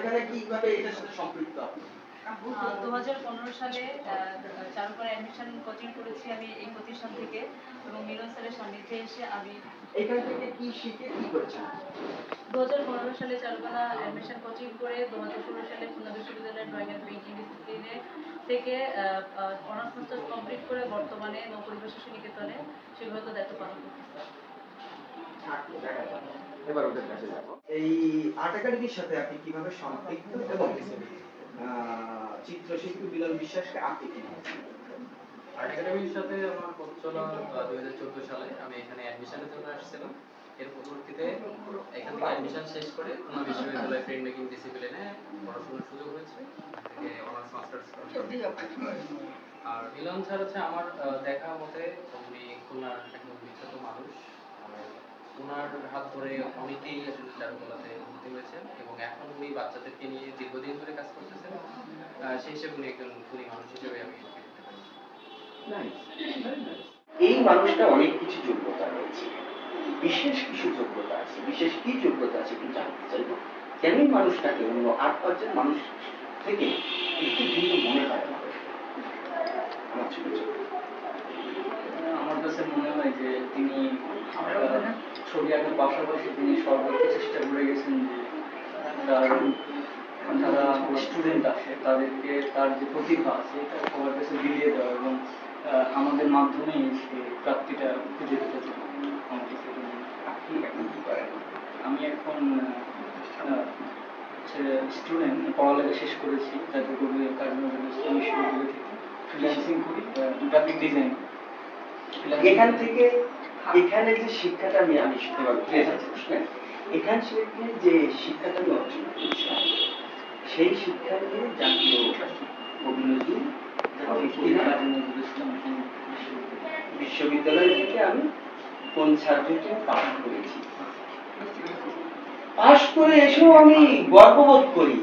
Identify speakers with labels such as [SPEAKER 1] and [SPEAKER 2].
[SPEAKER 1] সেখানে কিভাবে এটার সাথে সম্পৃক্ত আপনি?
[SPEAKER 2] 2015 সালে চারুকলা অ্যাডমিশন কোচিং করেছি আমি এই প্রতিষ্ঠান থেকে, এবং মিলন স্যারের সান্নিধ্যে এসে আমি
[SPEAKER 1] এখান থেকে কি শিখে কি করেছেন?
[SPEAKER 2] 2015 সালে চারুকলা অ্যাডমিশন কোচিং করে 2016 সালে খুলনা বিশ্ববিদ্যালয়ের ড্রয়িং অ্যান্ড পেইন্টিং ডিসিপ্লিনে থেকে অনার্স মাস্টার্স কমপ্লিট করে বর্তমানে নবপরিবেশ শিশু নিকেতনে শিক্ষকতা দায়িত্ব পালন করতেছি।
[SPEAKER 1] এবার ওদের কাছে যাব। এই আর্ট একাডেমির সাথে আপনি কিভাবে সম্পৃক্ত এবং চিত্রশিল্পী বিলাল বিশ্বাসকে আপনি কিভাবে?
[SPEAKER 3] আর্ট একাডেমির সাথে আমার পথ চলা 2014 সালে আমি এখানে অ্যাডমিশনের জন্য আসছিলাম। এর পরবর্তীতে এখান থেকে অ্যাডমিশন শেষ করে খুলনা বিশ্ববিদ্যালয়ে প্রিন্ট মেকিং ডিসিপ্লিনে পড়াশোনার সুযোগ হয়েছে। থেকে অনার্স মাস্টার্স আর মিলন স্যার হচ্ছে আমার দেখা মতে উনি খুলনার একজন বিখ্যাত মানুষ। ওনার হাত ধরে অনেকেই আসলে চারুকলাতে ভর্তি হয়েছেন এবং এখন উনি বাচ্চাদেরকে নিয়ে দীর্ঘদিন ধরে কাজ করতেছেন। সেই হিসেবে উনি একজন গুণী মানুষ হিসেবে আমি
[SPEAKER 1] এই মানুষটা অনেক কিছু যোগ্যতা রয়েছে, বিশেষ কিছু যোগ্যতা আছে। বিশেষ কি যোগ্যতা আছে একটু জানতে চাইবো। কেন মানুষটাকে অন্য 8-5 মানুষ থেকে একটু ভিন্ন মনে হয়
[SPEAKER 4] আমার কাছে মনে হয় যে তিনি ছবি আঁকার পাশাপাশি তিনি সর্বোচ্চ চেষ্টা করে গেছেন যে যারা স্টুডেন্ট আছে তাদেরকে তার যে প্রতিভা আছে এটা সবার কাছে বিলিয়ে দেওয়া এবং আমাদের মাধ্যমেই সে প্রাপ্তিটা খুঁজে পেতে চাই। আমি এখন স্টুডেন্ট, পড়ালেখা শেষ করেছি জাতীয় কবি কাজী নজরুল ইসলাম বিশ্ববিদ্যালয় থেকে, ফ্রিল্যান্সিং করি, গ্রাফিক ডিজাইন।
[SPEAKER 1] এখান থেকে এখানে যে শিক্ষাটা আমি শিখতে পারবো, এখান থেকে যে শিক্ষাটা আমি অর্জন করেছি সেই শিক্ষা নিয়ে জাতীয় কবি নজরুল বিশ্ববিদ্যালয় থেকে আমি কোন সাবজেক্টে পাস করেছি। পাস করে এসেও আমি গর্ববোধ করি